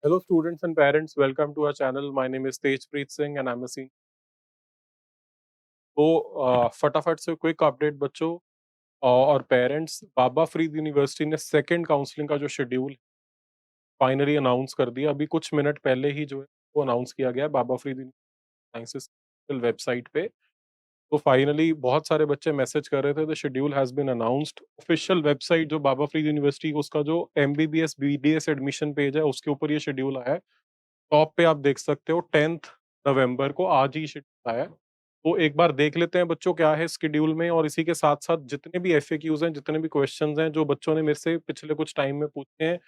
Hello, students and parents. Welcome to our channel. My name is Tejpreet Singh and I'm a senior. तो फटाफट से quick update बच्चों और parents. बाबा Farid university ने second counselling का जो शेड्यूल फाइनली अनाउंस कर दिया। अभी कुछ मिनट पहले ही जो है वो अनाउंस किया गया है बाबा फरीद साइंसेस वेबसाइट पे। तो फाइनली बहुत सारे बच्चे मैसेज कर रहे थे the schedule has been announced. Official website जो बाबा फरीद यूनिवर्सिटी उसका जो एमबीबीएस बीडीएस एडमिशन पेज है उसके ऊपर ये शेड्यूल आया है। टॉप पे आप देख सकते हो 10th नवंबर को आज ही शेड्यूल आया है। तो एक बार देख लेते हैं बच्चों क्या है शेड्यूल में, और इसी के साथ-साथ जितने भी एफएक्यूज़ हैं, जितने भी क्वेश्चंस हैं जो बच्चों ने मेरे से पिछले कुछ टाइम में पूछे हैं,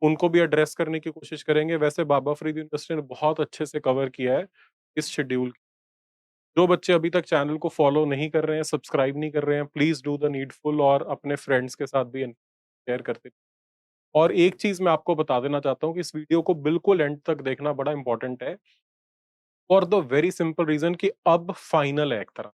उनको भी एड्रेस करने की कोशिश करेंगे। वैसे बाबा फरीद यूनिवर्सिटी ने बहुत अच्छे से कवर किया है इस शेड्यूल। जो बच्चे अभी तक चैनल को फॉलो नहीं कर रहे हैं, सब्सक्राइब नहीं कर रहे हैं, प्लीज़ डू द नीडफुल और अपने फ्रेंड्स के साथ भी शेयर करते। और एक चीज़ मैं आपको बता देना चाहता हूँ कि इस वीडियो को बिल्कुल एंड तक देखना बड़ा इम्पोर्टेंट है। For the very simple reason कि अब फाइनल है एक तरह,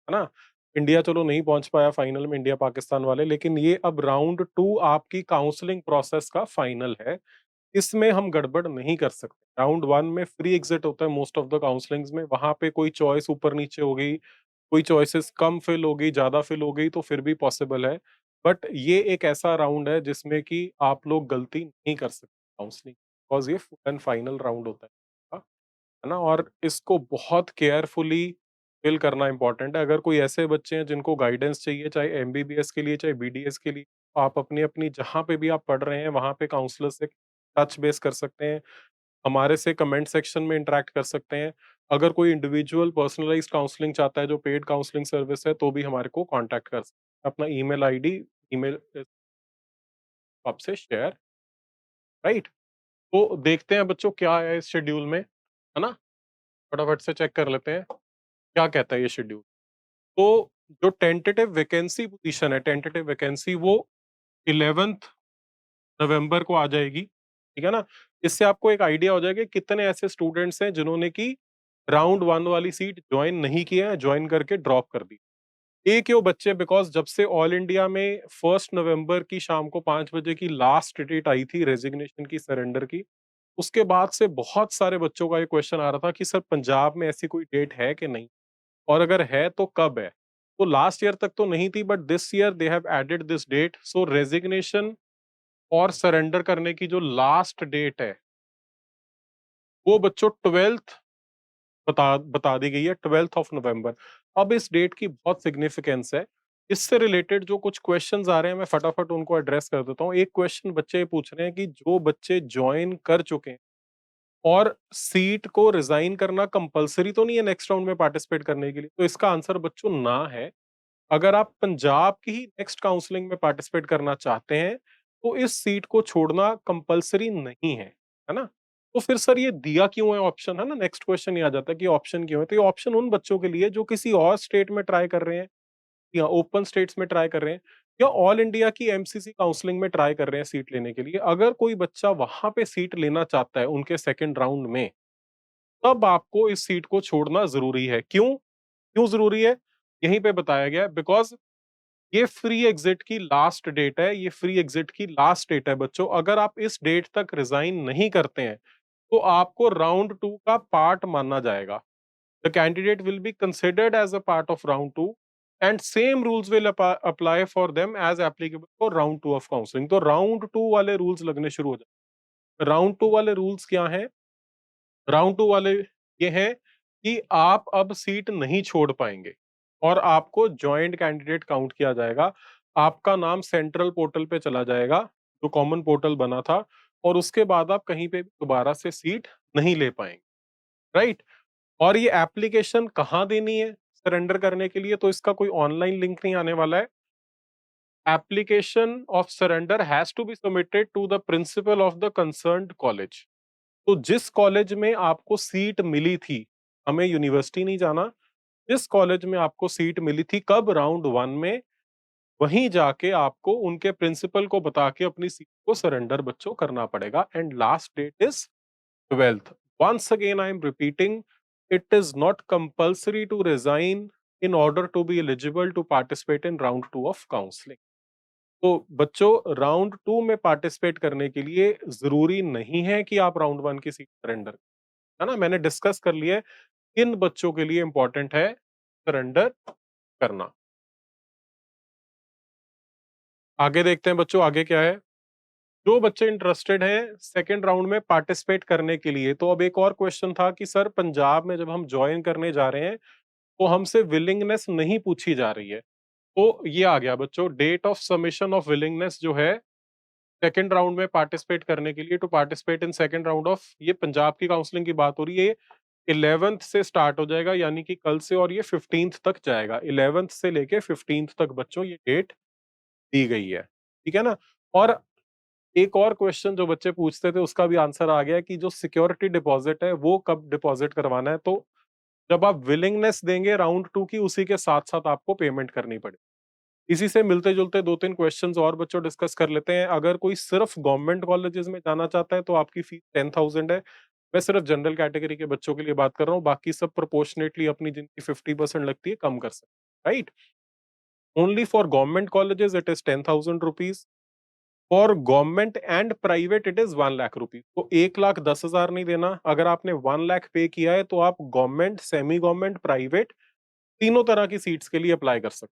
है ना? इंडिया चलो नहीं पहुंच पाया फाइनल में, इंडिया पाकिस्तान वाले, लेकिन ये अब राउंड 2 आपकी काउंसलिंग प्रोसेस का फाइनल है। इसमें हम गड़बड़ नहीं कर सकते। राउंड 1 में फ्री एग्जिट होता है मोस्ट ऑफ द काउंसलिंग्स में, वहां पे कोई चॉइस ऊपर नीचे हो गई, कोई चॉइसेस कम फिल हो गई, ज्यादा फिल हो गई तो फिर भी पॉसिबल है। बट ये एक ऐसा राउंड है जिसमें कि आप लोग गलती नहीं कर सकते काउंसलिंग, बिकॉज ये फुल एंड फाइनल राउंड होता है ना? और इसको बहुत केयरफुली फिल करना इंपॉर्टेंट है। अगर कोई ऐसे बच्चे हैं जिनको गाइडेंस चाहिए, चाहे एमबीबीएस के लिए, चाहे बीडीएस के लिए, तो आप अपनी अपनी जहाँ पे भी आप पढ़ रहे हैं वहाँ पे काउंसलर से टच बेस कर सकते हैं, हमारे से कमेंट सेक्शन में इंटरेक्ट कर सकते हैं। अगर कोई इंडिविजुअल पर्सनलाइज्ड काउंसलिंग चाहता है जो पेड काउंसलिंग सर्विस है, तो भी हमारे को कांटेक्ट कर सकते हैं। अपना ईमेल आईडी ईमेल आपसे शेयर, राइट? तो देखते हैं बच्चों क्या है इस शेड्यूल में, है ना? फटाफट से चेक कर लेते हैं क्या कहता है ये शेड्यूल। तो जो टेंटेटिव वैकेंसी पोजीशन है, टेंटेटिव वैकेंसी वो 11th नवंबर को आ जाएगी, ठीक है ना? इससे आपको एक आइडिया हो जाएगा कि कितने ऐसे स्टूडेंट्स हैं जिन्होंने की राउंड 1 वाली सीट जॉइन नहीं किया है, जॉइन करके ड्रॉप कर दी। ये क्यों बच्चे? बिकॉज़ जब से ऑल इंडिया में 1st नवंबर की शाम को 5 बजे की लास्ट डेट आई थी रेजिग्नेशन की, सरेंडर की, उसके बाद से बहुत सारे बच्चों का ये क्वेश्चन आ रहा था कि सर पंजाब में ऐसी कोई डेट है कि नहीं? और अगर है तो कब है? तो लास्ट ईयर तक तो नहीं थी, but this year they have added this date. So resignation और सरेंडर करने की जो लास्ट डेट है वो बच्चों 12th बता बता दी गई है, 12th ऑफ नवंबर। अब इस डेट की बहुत सिग्निफिकेंस है। इससे रिलेटेड जो कुछ क्वेश्चंस आ रहे हैं मैं फटाफट उनको एड्रेस कर देता हूँ। एक क्वेश्चन बच्चे ये पूछ रहे हैं कि जो बच्चे ज्वाइन कर चुके हैं और सीट को रिजाइन करना कंपलसरी तो नहीं है नेक्स्ट राउंड में पार्टिसिपेट करने के लिए? तो इसका आंसर बच्चों ना है। अगर आप पंजाब की ही नेक्स्ट काउंसलिंग में पार्टिसिपेट करना चाहते हैं, तो इस सीट को छोड़ना कंपल्सरी नहीं है ना? तो फिर सर ये दिया क्यों है ऑप्शन, है ना? नेक्स्ट क्वेश्चन ये आ जाता है कि ऑप्शन क्यों है? तो ये ऑप्शन उन बच्चों के लिए जो किसी और स्टेट में ट्राई कर रहे हैं, या ओपन स्टेट्स में ट्राई कर रहे हैं, या ऑल इंडिया की एमसीसी काउंसलिंग में ट्राई कर रहे हैं सीट लेने के लिए। अगर कोई बच्चा वहां पे सीट लेना चाहता है उनके सेकेंड राउंड में, तब आपको इस सीट को छोड़ना जरूरी है। क्यों? क्यों जरूरी है? यहीं पे बताया गया है, बिकॉज ये फ्री एग्जिट की लास्ट डेट है, ये फ्री एग्जिट की लास्ट डेट है बच्चों। अगर आप इस डेट तक रिजाइन नहीं करते हैं तो आपको राउंड 2 का पार्ट माना जाएगा। The candidate will be considered as a part of round 2 and same rules will apply for them as applicable for round 2 of counselling. तो राउंड 2 वाले रूल्स लगने शुरू हो जाए। राउंड 2 वाले रूल्स क्या हैं? राउंड 2 वाले ये हैं कि आप अब सीट नहीं छोड़ पाएंगे और आपको जॉइंट कैंडिडेट काउंट किया जाएगा। आपका नाम सेंट्रल पोर्टल पे चला जाएगा, जो कॉमन पोर्टल बना था, और उसके बाद आप कहीं पे भी दोबारा से सीट नहीं ले पाएंगे, राइट? और ये एप्लीकेशन कहाँ देनी है सरेंडर करने के लिए? तो इसका कोई ऑनलाइन लिंक नहीं आने वाला है। Application of surrender has to be submitted to the principal of the concerned college. तो जिस कॉलेज में आपको सीट मिली थी, हमें यूनिवर्सिटी नहीं जाना, जिस कॉलेज में आपको सीट मिली थी कब, राउंड 1 में, वहीं जाके आपको उनके प्रिंसिपल को बता के अपनी सीट को सरेंडर बच्चों करना पड़ेगा। And last date is 12th। Once again I am repeating, it is not compulsory to resign in order to be eligible to participate in round 2 of counseling। तो बच्चों राउंड 2 में पार्टिसिपेट करने के लिए ज़रूरी नहीं है कि आप राउंड 1 की सीट सरेंडर, है ना? मैंने डिस्कस कर लिया है, किन बच्चों के लिए इम्पोर्टेंट है सरेंडर करना। आगे देखते हैं बच्चों, आगे क्या है? जो बच्चे इंटरेस्टेड हैं सेकंड राउंड में पार्टिसिपेट करने के लिए, तो अब एक और क्वेश्चन था कि सर पंजाब में जब हम जॉइन करने जा रहे हैं, तो हमसे विलिंगनेस नहीं पूछी जा रही है। तो ये आ गया बच्चों, date of submission of willingness जो है सेकंड राउंड में पार्टिसिपेट करने के लिए, to participate in second round of, ये पंजाब की काउंसलिंग की बात हो रही है। 11th से स्टार्ट हो जाएगा यानी कि कल से, और ये 15th तक जाएगा। 11th से लेके 15th तक बच्चों ये डेट दी गई है। ठीक है ना? और एक और क्वेश्चन जो बच्चे पूछते थे उसका भी आंसर आ गया कि जो सिक्योरिटी डिपॉजिट है वो कब डिपॉजिट करवाना है। तो जब आप विलिंगनेस देंगे राउंड 2 की, उसी के साथ-साथ आपको पेमेंट करनी पड़ेगी। इसी से मिलते-जुलते 2-3 क्वेश्चन्स और बच्चों डिस्कस कर लेते हैं। अगर कोई सिर्फ गवर्नमेंट कॉलेजेस में जाना चाहता है तो आपकी फीस 10,000 है। मैं सिर्फ जनरल कैटेगरी के बच्चों के लिए बात कर रहा हूँ, बाकी सब प्रोपोर्शनेटली अपनी जिनकी 50% लगती है कम कर सकते हैं, right? Only for government colleges it is 10,000 rupees, for government and private it is 1 lakh rupees. तो 1,10,000 नहीं देना। अगर आपने 1 लाख पे किया है तो आप गवर्नमेंट, सेमी गवर्नमेंट, प्राइवेट तीनों तरह की सीट्स के लिए अप्लाई कर सकते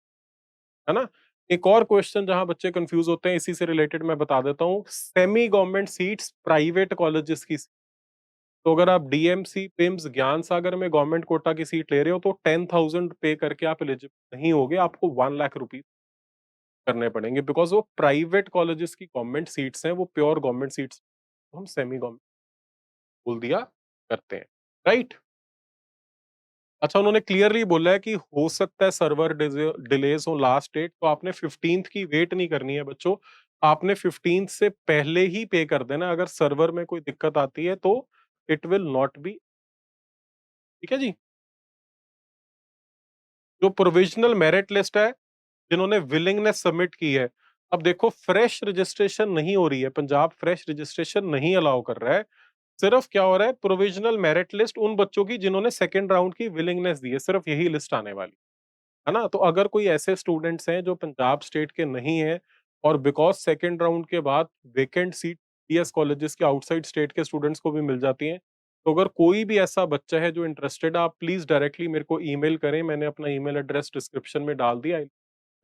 हैं, है ना? एक और क्वेश्चन जहां बच्चे कंफ्यूज होते हैं, इसी से रिलेटेड मैं बता देता हूँ। Semi government seats private colleges की, तो अगर आप डीएमसी, पिम्स, ज्ञान सागर में गवर्नमेंट कोटा की सीट ले रहे हो तो 10,000 पे करके आप एलिजिबल नहीं होगे, आपको 1 लाख रुपीज करने पड़ेंगे, बिकॉज वो प्राइवेट कॉलेजेस की गवर्नमेंट सीट्स हैं, वो प्योर गवर्नमेंट सीट्स हम सेमी गवर्नमेंट बोल दिया करते हैं, राइट? अच्छा, उन्होंने क्लियरली बोला है कि हो सकता है सर्वर डिलेज हो लास्ट डेट, तो आपने 15th की वेट नहीं करनी है बच्चों। आपने 15th से पहले ही पे कर देना। अगर सर्वर में कोई दिक्कत आती है तो इट विल नॉट बी, ठीक है जी? जो प्रोविजनल मेरिट लिस्ट है, जिन्होंने विलिंगनेस सबमिट की है, अब देखो फ्रेश रजिस्ट्रेशन नहीं हो रही है, पंजाब फ्रेश रजिस्ट्रेशन नहीं अलाउ कर रहा है। सिर्फ क्या हो रहा है, प्रोविजनल मेरिट लिस्ट उन बच्चों की जिन्होंने सेकंड राउंड की विलिंगनेस दी है, सिर्फ यही लिस्ट आने वाली है ना? तो अगर कोई ऐसे स्टूडेंट्स हैं जो पंजाब स्टेट के नहीं हैं, और बिकॉज़ सेकंड राउंड के बाद वेकेंट सीट पीएस कॉलेजेस के आउटसाइड स्टेट के स्टूडेंट्स को भी मिल जाती हैं। तो अगर कोई भी ऐसा बच्चा है जो इंटरेस्टेड है, आप प्लीज़ डायरेक्टली मेरे को ईमेल करें। मैंने अपना ईमेल एड्रेस डिस्क्रिप्शन में डाल दिया, आई विल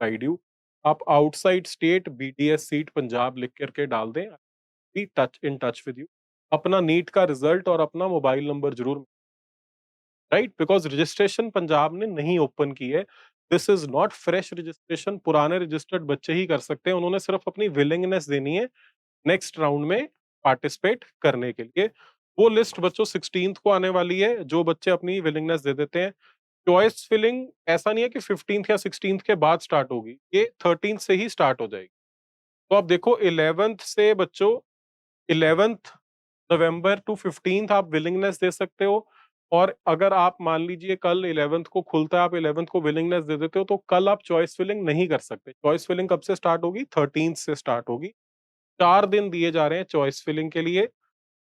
गाइड यू। आप outside state BDS seat Punjab लिख कर के डाल दें, be touch in touch with you. अपना नीट का रिजल्ट और अपना मोबाइल नंबर ज़रूर, राइट? बिकॉज़ रजिस्ट्रेशन पंजाब ने नहीं ओपन की है। This is not fresh registration, पुराने रजिस्टर्ड बच्चे ही कर सकते हैं। उन्होंने सिर्फ अपनी विलिंगनेस देनी है नेक्स्ट राउंड में पार्टिसिपेट करने के लिए। वो लिस्ट बच्चों 16th को आने वाली है, जो बच्चे अपनी विलिंगनेस दे देते हैं। चॉइस फिलिंग ऐसा नहीं है कि 15th या 16th के बाद स्टार्ट होगी, ये 13th से ही स्टार्ट हो जाएगी। तो आप देखो 11th से बच्चों, 11th नवंबर टू 15th आप विलिंगनेस दे सकते हो। और अगर आप मान लीजिए कल 11th को खुलता है, आप 11th को विलिंगनेस दे देते हो, तो कल आप चॉइस फिलिंग नहीं कर सकते। चॉइस फिलिंग कब से स्टार्ट होगी? 13th से स्टार्ट होगी। 4 दिन दिए जा रहे हैं चॉइस फिलिंग के लिए।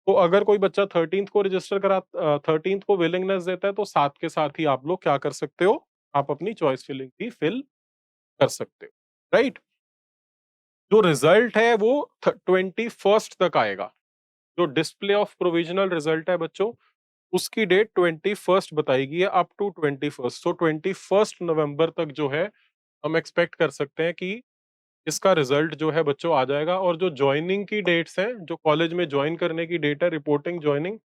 तो अगर कोई बच्चा 13th को रजिस्टर 13th को विलिंगनेस देता है, तो साथ के साथ ही आप लोग क्या कर सकते हो? आप अपनी चॉइस फिलिंग भी फिल कर सकते हो, राइट? जो रिजल्ट है वो 21st तक आएगा। जो डिस्प्ले ऑफ प्रोविजनल रिजल्ट है बच्चों, उसकी डेट 21st बताई गई है, up to 21st। So 21st नवंबर तक जो है, हम एक्सपेक्ट कर सकते हैं कि इसका रिजल्ट जो है बच्चों आ जाएगा। और जो ज्वाइनिंग की डेट्स हैं, जो कॉलेज में ज्वाइन करने की डेट है, रिपोर्टिंग ज्वाइनिंग,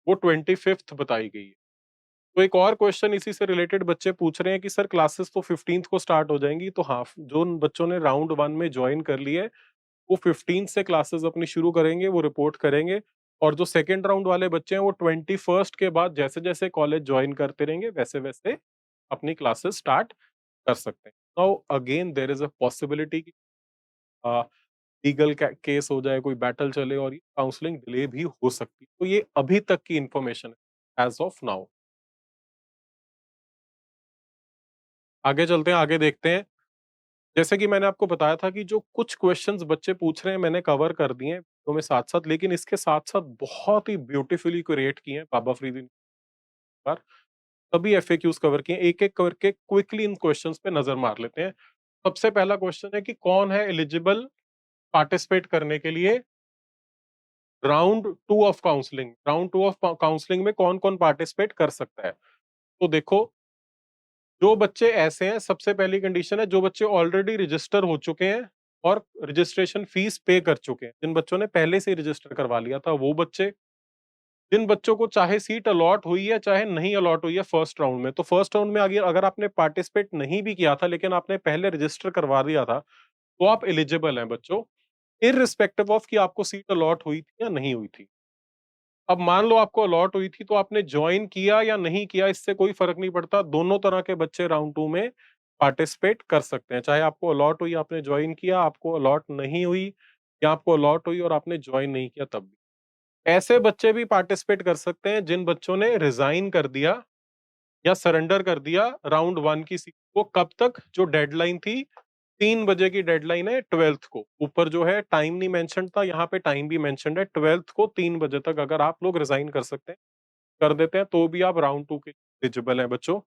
वो 25th बताई गई है। तो एक और क्वेश्चन इसी से रिलेटेड बच्चे पूछ रहे हैं कि सर क्लासेस तो 15th को स्टार्ट हो जाएंगी, तो हाँ, जो उन बच्चों ने राउंड 1 में ज्वाइन कर ली है, वो 15 से क्लासेस अपनी शुरू करेंगे, वो रिपोर्ट करेंगे। और जो सेकंड राउंड वाले बच्चे हैं, वो 21st के बाद जैसे-जैसे कॉलेज जॉइन करते रहेंगे, वैसे-वैसे अपनी क्लासेस स्टार्ट कर सकते हैं। Now again there is a possibility कि अ, लीगल केस हो जाए, कोई बैटल चले और ये काउंसलिंग डिले भी हो सकती है। तो ये अभी तक की इन्फॉर्मेशन है एज़ ऑफ नाउ। आगे चलते हैं, आगे देखते हैं। जैसे कि मैंने आपको बताया था कि जो कुछ क्वेश्चंस बच्चे पूछ रहे हैं मैंने कवर कर दिए हैं वीडियो में साथ-साथ, लेकिन इसके साथ-साथ बहुत ही ब्यूटीफुली क्रिएट किए हैं बाबा फरीदी ने पर, सभी एफएक्यूज़ कवर किए हैं। एक-एक करके क्विकली इन क्वेश्चंस पे नज़र मार लेते हैं। सबसे पहला क्वेश्चन है कि कौन है एलिजिबल पार्टिसिपेट करने के लिए round 2 of counselling. Round 2 of counselling में कौन-कौन पार्टिसिपेट कर सकता है? तो देखो, जो बच्चे ऐसे हैं, सबसे पहली कंडीशन है जो बच्चे ऑलरेडी रजिस्टर हो चुके हैं और रजिस्ट्रेशन फीस पे कर चुके हैं। जिन बच्चों ने पहले से ही रजिस्टर करवा लिया था वो बच्चे, जिन बच्चों को चाहे सीट अलॉट हुई है चाहे नहीं अलॉट हुई है फर्स्ट राउंड में। तो फर्स्ट राउंड में आगे अगर आपने पार्टिसिपेट नहीं भी किया था लेकिन आपने पहले रजिस्टर करवा दिया था, तो आप एलिजिबल हैं बच्चों, इर्रिस्पेक्टिव ऑफ कि आपको सीट अलॉट हुई थी या नहीं हुई थी। अब मान लो आपको अलॉट हुई थी तो आपने जॉइन किया या नहीं किया इससे कोई फ़र्क नहीं पड़ता, दोनों तरह के बच्चे राउंड 2 में पार्टिसिपेट कर सकते हैं। चाहे आपको अलॉट हुई, आपने जॉइन किया, आपको अलॉट नहीं हुई या आपको अलॉट हुई और आपने जॉइन नहीं किया तब भी। ऐसे बच्चे भी पार्टिसिपेट कर सकते हैं जिन बच्चों ने रिज़ाइन कर दिया या सरेंडर कर दिया राउंड 1 की सीट को। कब तक? जो डेडलाइन थी 3 बजे की डेडलाइन है 12th को। ऊपर जो है टाइम नहीं मेंशन्ड था, यहाँ पे टाइम भी मेंशन्ड है 12th को 3 बजे तक अगर आप लोग रिज़ाइन कर सकते हैं, कर देते हैं तो भी आप राउंड 2 के एलिजिबल हैं बच्चों।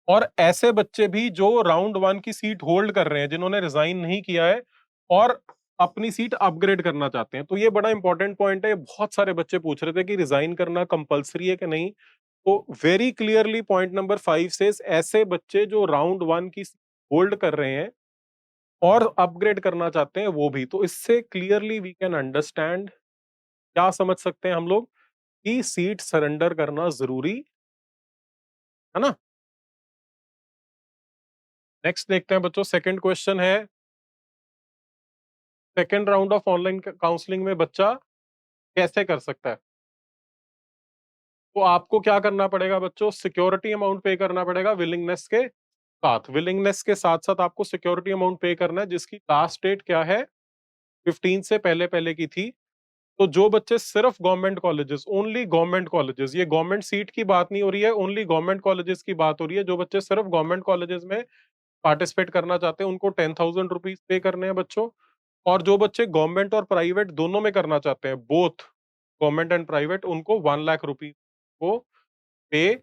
और ऐसे बच्चे भी जो राउंड 1 की सीट होल्ड कर रहे हैं, जिन्होंने रिज़ाइन नहीं किया है और अपनी सीट अपग्रेड करना चाहते हैं। तो ये बड़ा इंपॉर्टेंट पॉइंट है, बहुत सारे बच्चे पूछ रहे थे कि रिज़ाइन करना कंपल्सरी है कि नहीं? तो very clearly point number 5 says ऐसे बच्चे जो राउंड 1 की होल्ड कर रहे हैं और अपग्रेड करना चाहते हैं वो भी। तो इससे क्लियरली वी कैन अंडरस्टैंड, क्या समझ सकते हैं हम लोग, कि सीट सरेंडर करना ज़रूरी है ना? नेक्स्ट देखते हैं बच्चों, सेकंड क्वेश्चन है, second round of online counselling में बच्चा कैसे कर सकता है? तो आपको क्या करना पड़ेगा बच्चों? सिक्योरिटी अमाउंट पे करना पड़ेगा विलिंगनेस के साथ। विलिंगनेस के साथ-साथ आपको सिक्योरिटी अमाउंट पे करना है जिसकी लास्ट डेट क्या है? 15 से पहले-पहले की थी। तो जो बच्चे सिर्फ government colleges, only government colleges, ये गवर्नमेंट सीट की बात नहीं हो रही है, ओनली गवर्नमेंट कॉलेजेस की बात हो रही है। जो बच्चे सिर्फ गवर्नमेंट कॉलेजेस में पार्टिसिपेट करना चाहते हैं उनको 10,000 रुपीज पे करने हैं बच्चों। और जो बच्चे गवर्नमेंट और प्राइवेट दोनों में करना चाहते हैं, बोथ गवर्नमेंट एंड प्राइवेट, उनको 1 लाख रुपीज को पे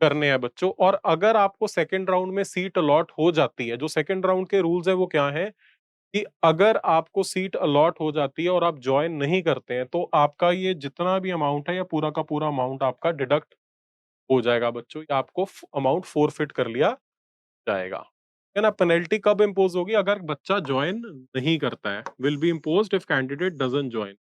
करने हैं बच्चों। और अगर आपको सेकंड राउंड में सीट अलॉट हो जाती है, जो सेकंड राउंड के रूल्स है वो क्या है कि अगर आपको सीट अलॉट हो जाती है और आप ज्वाइन नहीं करते हैं तो आपका ये जितना भी अमाउंट है या पूरा का पूरा अमाउंट आपका डिडक्ट हो जाएगा बच्चों। या आपको अमाउंट फोरफिट कर लिया जाएगा, है ना? पेनल्टी कब इम्पोज होगी? अगर बच्चा ज्वाइन नहीं करता है, will be imposed if candidate doesn't join.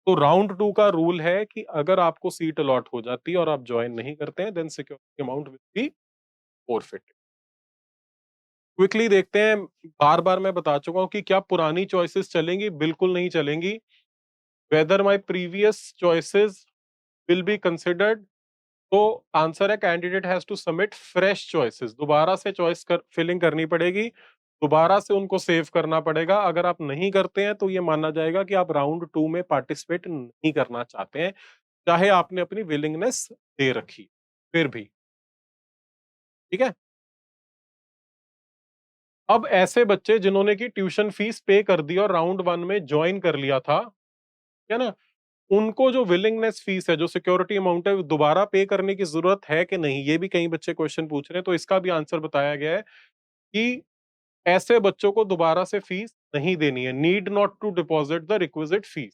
तो राउंड 2 का रूल है कि अगर आपको सीट अलॉट हो जाती है और आप ज्वाइन नहीं करते हैं, then security amount will be forfeit. Quickly देखते हैं, बार-बार मैं बता चुका हूँ कि क्या पुरानी चॉइसेस चलेंगी? बिल्कुल नहीं चलेंगी। Whether my previous choices will be considered? तो आंसर है candidate has to submit fresh choices. दोबारा से चॉइस कर फिलिंग करनी पड़ेगी, दोबारा से उनको सेव करना पड़ेगा। अगर आप नहीं करते हैं तो ये माना जाएगा कि आप राउंड 2 में पार्टिसिपेट नहीं करना चाहते हैं, चाहे आपने अपनी विलिंगनेस दे रखी, फिर भी। ठीक है? अब ऐसे बच्चे जिन्होंने की ट्यूशन फीस पे कर दी और राउंड 1 में जॉइन कर लिया था, है ना? उनको जो विलिंगनेस फीस है, जो सिक्योरिटी अमाउंट है, वो दोबारा पे करने की ज़रूरत है कि नहीं? ये भी कई बच्चे क्वेश्चन पूछ रहे हैं, तो इसका भी आंसर बताया गया है कि ऐसे बच्चों को दोबारा से फीस नहीं देनी है। Need not to deposit the requisite fees,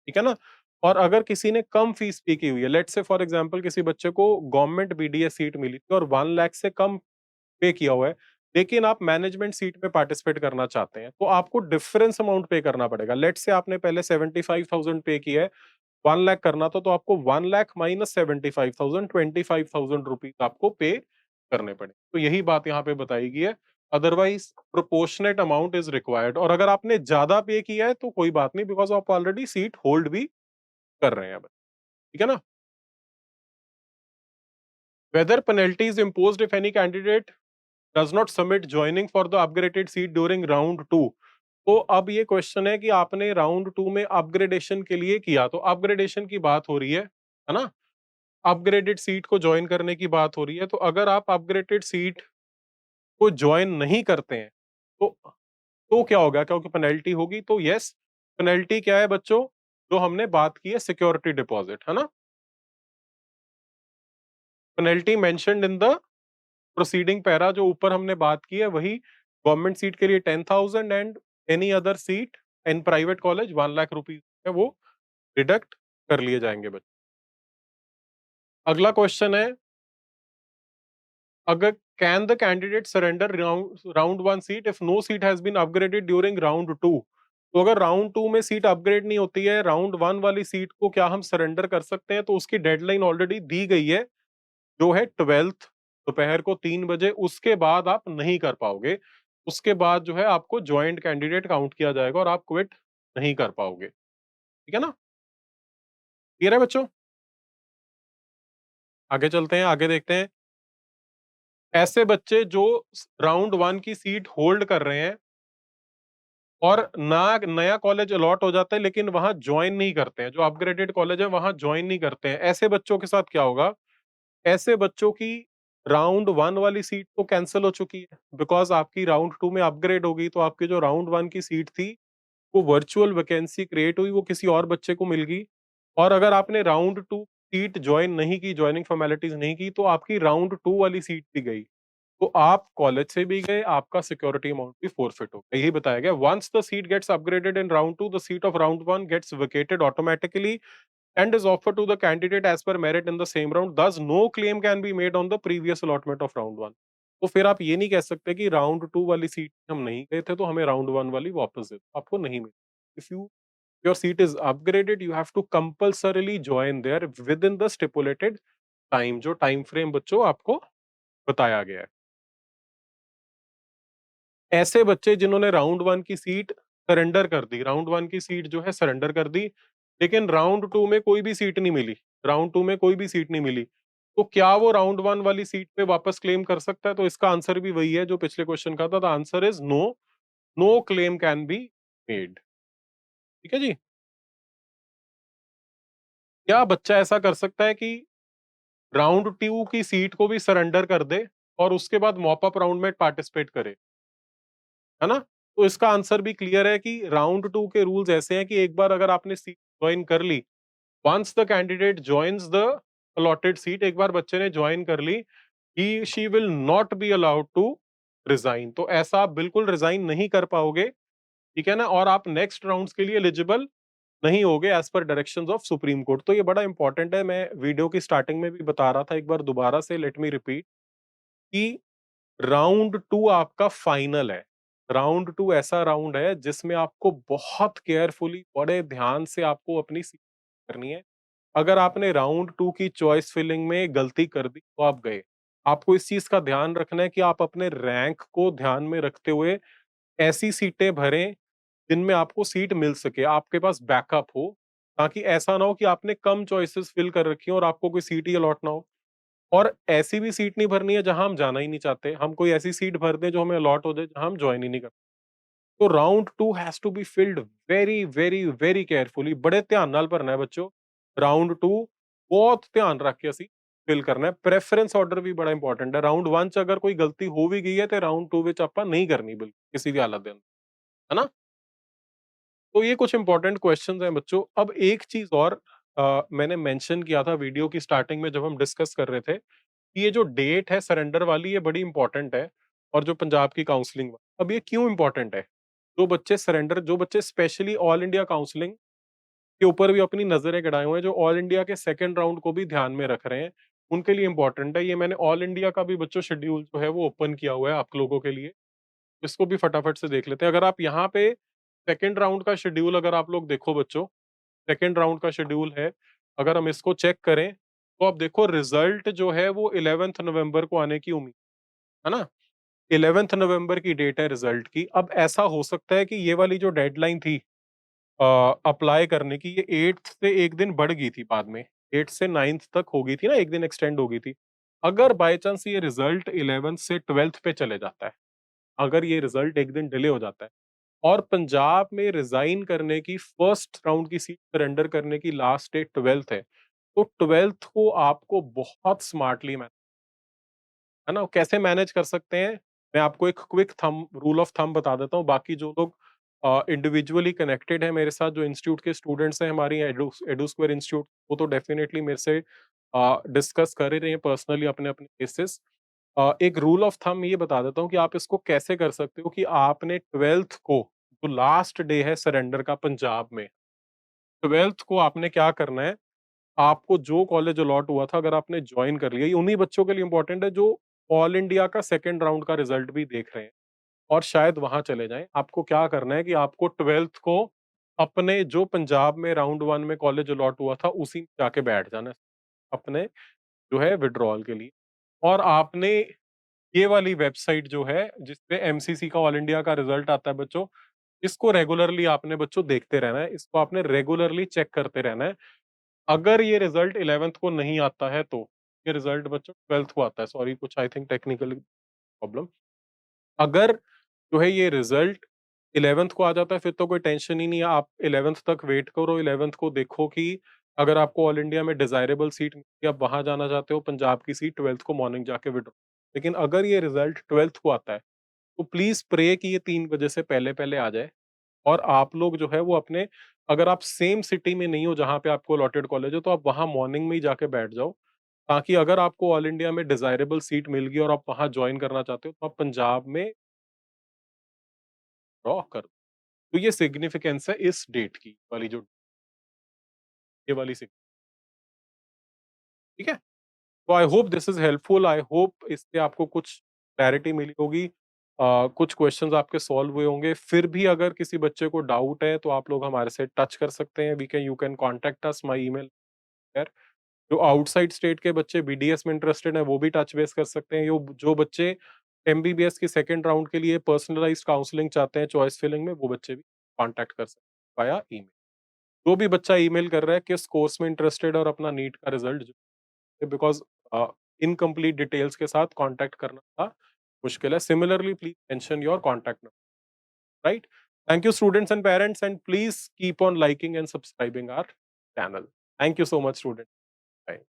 ठीक है ना? और अगर किसी ने कम फीस पे की हुई है, लेट्स से फॉर एग्जांपल किसी बच्चे को गवर्नमेंट बीडीएस सीट मिली थी और 1 लाख से कम पे किया हुआ है, लेकिन आप मैनेजमेंट सीट में पार्टिसिपेट करना चाहते हैं, तो आपको डिफरेंस अमाउंट पे करना पड़ेगा। लेट्स से आपने पहले 75,000 पे किया है, 1 लाख करना था, तो आपको 1 लाख माइनस 75,000, 25,000 रुपीज़ आपको पे करने पड़े। तो यही बात यहाँ पे बताई गई है। Otherwise proportionate amount is required. और अगर आपने ज़्यादा पे किया है तो कोई बात नहीं, बिकॉज़ आप ऑलरेडी सीट होल्ड भी कर रहे हैं अब। ठीक है ना? Whether penalty is imposed if any candidate does not submit joining for the upgraded seat during round 2। तो अब ये क्वेश्चन है कि आपने राउंड 2 में अपग्रेडेशन के लिए किया, तो अपग्रेडेशन की बात हो रही है ना? अपग्रेडेड सीट को जॉइन करने की बात हो रही है, तो अगर आप अपग्रेडेड सीट को जॉइन नहीं करते हैं, तो क्या होगा? क्योंकि पेनल्टी होगी, तो यस, पेनल्टी क्या है बच्चों? जो हमने बात की है सिक्योरिटी डिपॉज़िट, है ना? Penalty mentioned in the proceeding para जो ऊपर हमने बात की है वही गवर्नमेंट सीट के लिए 10,000 and any other seat in private college 1 lakh rupees है वो डिडक्ट कर लिए जाएंगे बच्चे। अगला क्वेश्चन है, अगर can the candidate surrender round one seat if no seat has been upgraded during round two. तो अगर राउंड टू में सीट अपग्रेड नहीं होती है, राउंड वन वाली सीट को क्या हम सरेंडर कर सकते हैं? तो उसकी डेडलाइन ऑलरेडी दी गई है, जो है 12th दोपहर को 3 बजे। उसके बाद आप नहीं कर पाओगे, उसके बाद जो है आपको ज्वाइंट कैंडिडेट काउंट किया जाएगा और आप क्विट नहीं कर पाओगे। ठीक है ना? क्लियर है बच्चों? आगे चलते हैं, आगे देखते हैं। ऐसे बच्चे जो राउंड वन की सीट होल्ड कर रहे हैं और ना नया कॉलेज अलॉट हो जाता है लेकिन वहां ज्वाइन नहीं करते हैं, जो अपग्रेडेड कॉलेज है वहां ज्वाइन नहीं करते हैं, ऐसे बच्चों के साथ क्या होगा? ऐसे बच्चों की राउंड वन वाली सीट तो कैंसिल हो चुकी है, बिकॉज आपकी राउंड टू में अपग्रेड हो गई, तो आपकी जो राउंड वन की सीट थी वो वर्चुअल वैकेंसी क्रिएट हुई, वो किसी और बच्चे को मिल गई। और अगर आपने राउंड टू सीट ज्वाइन नहीं की, ज्वाइनिंग फॉर्मेलिटीज नहीं की, तो आपकी राउंड टू वाली सीट भी गई, तो आप कॉलेज से भी गए, आपका सिक्योरिटी अमाउंट भी फोरफिट हो गया। यही बताया गया, once the seat gets upgraded in round two, the seat of round one gets vacated automatically and is offered to the candidate as per merit in the same round, thus no claim can be made on the previous allotment of round one। तो फिर आप ये नहीं कह सकते कि round to वाली seat हम नहीं गए थे तो हमें राउंड वन वाली वापस दे दो, आपको नहीं मिली। If you your seat is upgraded you have to compulsorily join there within the stipulated time, जो टाइम फ्रेम बच्चों आपको बताया गया है। ऐसे बच्चे जिन्होंने राउंड वन की सीट सरेंडर कर दी, राउंड वन की सीट जो है सरेंडर कर दी, लेकिन राउंड टू में कोई भी सीट नहीं मिली, राउंड टू में कोई भी सीट नहीं मिली, तो क्या वो राउंड वन वाली सीट पे वापस क्लेम कर सकता है? तो इसका आंसर भी वही है जो पिछले क्वेश्चन का था, the answer is no, no claim can be made. ठीक है जी। क्या बच्चा ऐसा कर सकता है कि राउंड टू की सीट को भी सरेंडर कर दे और उसके बाद मॉप अप राउंड में पार्टिसिपेट करे? है ना? तो इसका आंसर भी क्लियर है कि राउंड टू के रूल्स ऐसे हैं कि एक बार अगर आपने सीट ज्वाइन कर ली, once the candidate joins the allotted seat, एक बार बच्चे ने ज्वाइन कर ली, he she will not be allowed to resign. तो ऐसा आप बिल्कुल रिजाइन नहीं कर पाओगे, ठीक है ना? और आप नेक्स्ट राउंड्स के लिए एलिजिबल नहीं होगे as per directions of supreme court. तो ये बड़ा इंपॉर्टेंट है, मैं वीडियो की स्टार्टिंग में भी बता रहा था, एक बार दोबारा से लेट मी रिपीट कि राउंड टू आपका फाइनल है। राउंड टू ऐसा राउंड है जिसमें आपको बहुत केयरफुली, बड़े ध्यान से आपको अपनी सीट करनी है। अगर आपने राउंड टू की चॉइस फिलिंग में गलती कर दी तो आप गए। आपको इस चीज का ध्यान रखना है कि आप अपने रैंक को ध्यान में रखते हुए ऐसी सीटें भरें जिनमें आपको सीट मिल सके, आपके पास बैकअप हो, ताकि ऐसा ना हो कि आपने कम चॉइसेस फिल कर रखी हो और आपको कोई सीट ही अलॉट ना हो। और ऐसी भी सीट नहीं भरनी है जहां हम जाना ही नहीं चाहते, हम कोई ऐसी सीट भर दें जो हमें अलॉट हो जाए जहां हम ज्वाइन ही नहीं करते। तो round two has to be filled very very very carefully, बड़े ध्यान नाल भरना है बच्चों। राउंड टू बहुत ध्यान रख के ਅਸੀਂ फिल करना है। प्रेफरेंस ऑर्डर भी बड़ा इंपॉर्टेंट है। राउंड वन च अगर कोई गलती हो भी गई है तो राउंड टू विच ਆਪਾਂ नहीं करनी बिल्कुल किसी भी हालत में, है ना? तो ये कुछ इंपॉर्टेंट क्वेश्चंस हैं बच्चों। अब एक चीज और मैंने मेंशन किया था वीडियो की स्टार्टिंग में जब हम डिस्कस कर रहे थे कि ये जो डेट है सरेंडर वाली ये बड़ी इंपॉर्टेंट है, और जो पंजाब की काउंसलिंग, अब ये क्यों इंपॉर्टेंट है? जो बच्चे स्पेशली ऑल इंडिया काउंसलिंग के ऊपर भी अपनी नजरें गड़ाए हुए हैं, जो ऑल इंडिया के सेकंड राउंड को भी ध्यान में रख रहे हैं, उनके लिए इंपॉर्टेंट है ये। मैंने ऑल इंडिया का भी बच्चों शेड्यूल जो है वो ओपन किया हुआ है आप लोगों के लिए, इसको भी फटाफट से देख लेते हैं। अगर आप यहाँ पे सेकंड राउंड का शेड्यूल अगर आप लोग देखो बच्चों, सेकंड राउंड का शेड्यूल है, अगर हम इसको चेक करें तो आप देखो रिजल्ट जो है वो 11th नवंबर को आने की उम्मीद है ना? 11th नवंबर की डेट है रिजल्ट की। अब ऐसा हो सकता है कि ये वाली जो डेडलाइन थी अप्लाई करने की, ये 8th से एक दिन बढ़ गई थी बाद में, 8th से 9th तक हो गई थी ना, एक दिन एक्सटेंड हो गई थी। अगर बाय चांस ये रिजल्ट 11th से 12th पे चले जाता है, अगर ये रिजल्ट एक दिन डिले हो जाता है और पंजाब में रिजाइन करने की फर्स्ट राउंड की सीट सरेंडर करने की लास्ट डेट 12th है, तो 12th को आपको बहुत स्मार्टली मैनेज, है ना? कैसे मैनेज कर सकते हैं? मैं आपको एक quick thumb rule of thumb बता देता हूँ। बाकी जो लोग इंडिविजुअली कनेक्टेड है मेरे साथ, जो इंस्टीट्यूट के स्टूडेंट्स हैं हमारी एडू एडू स्क्वायर इंस्टीट्यूट, वो तो डेफिनेटली मेरे से डिस्कस कर ही रहे हैं पर्सनली अपने अपने केसेस। एक रूल ऑफ थंब ये बता देता हूँ कि आप इसको कैसे कर सकते हो कि आपने 12th को, जो लास्ट डे है सरेंडर का पंजाब में, 12th को आपने क्या करना है, आपको जो कॉलेज अलॉट हुआ था अगर आपने जॉइन कर लिया, ये उन्हीं बच्चों के लिए इम्पोर्टेंट है जो ऑल इंडिया का सेकंड राउंड का रिजल्ट भी देख रहे हैं और शायद वहाँ चले जाएँ। आपको क्या करना है कि आपको 12th को अपने जो पंजाब में राउंड 1 में कॉलेज अलॉट हुआ था, उसी में जाके बैठ जाना है, अपने जो है विथड्रॉल के लिए। और आपने ये वाली वेबसाइट जो है, जिसपे एमसीसी का ऑल इंडिया का रिजल्ट आता है बच्चों, इसको रेगुलरली आपने बच्चों देखते रहना है, इसको आपने रेगुलरली चेक करते रहना है। अगर ये रिजल्ट 11th को नहीं आता है तो, ये रिजल्ट बच्चों 12th को आता है, सॉरी कुछ आई थिंक टेक्निकल प्रॉब्लम। अगर जो है ये रिजल्ट 11th को आ जाता है फिर तो कोई टेंशन ही नहीं है, आप 11th तक वेट करो, 11th को देखो कि अगर आपको ऑल इंडिया में डिज़ायरेबल सीट मिलती है, आप वहाँ जाना चाहते हो, पंजाब की सीट 12th को मॉर्निंग जाके विड्रॉ। लेकिन अगर ये रिजल्ट 12th को आता है, तो प्लीज़ प्रे कि ये 3 बजे से पहले-पहले आ जाए और आप लोग जो है वो अपने, अगर आप सेम सिटी में नहीं हो जहाँ पे आपको अलॉटेड कॉलेज है, तो आप वहाँ मॉर्निंग में ही जाके बैठ जाओ, ताकि अगर आपको ऑल इंडिया में डिज़ायरेबल सीट मिल गई और आप वहाँ जॉइन करना चाहते हो, तो आप पंजाब में ड्रॉ कर दो। तो ये सिग्निफिकेंस है इस डेट की वाली, जो ये वाली ठीक है? तो I hope this is helpful, I hope इससे आपको कुछ क्लैरिटी मिली होगी। कुछ क्वेश्चंस आपके सॉल्व हुए होंगे। फिर भी अगर किसी बच्चे को डाउट है तो आप लोग हमारे से टच कर सकते हैं। We can you can contact us, my email there. जो आउटसाइड स्टेट के बच्चे बीडीएस में इंटरेस्टेड हैं, वो भी टच बेस कर सकते हैं। यो जो बच्चे एमबीबीएस के सेकंड राउंड के लिए पर्सनलाइज्ड काउंसलिंग चाहते हैं चॉइस फिलिंग में, वो बच्चे भी कॉन्टैक्ट कर सकते हैं वाया ईमेल। जो भी बच्चा ईमेल कर रहा है किस कोर्स में इंटरेस्टेड है और अपना नीट का रिजल्ट, बिकॉज़ इनकम्प्लीट डिटेल्स के साथ कॉन्टैक्ट करना था मुश्किल है। Similarly please mention your contact number, right? Thank you students and parents, and please keep on liking and subscribing our channel. Thank you so much students. Bye.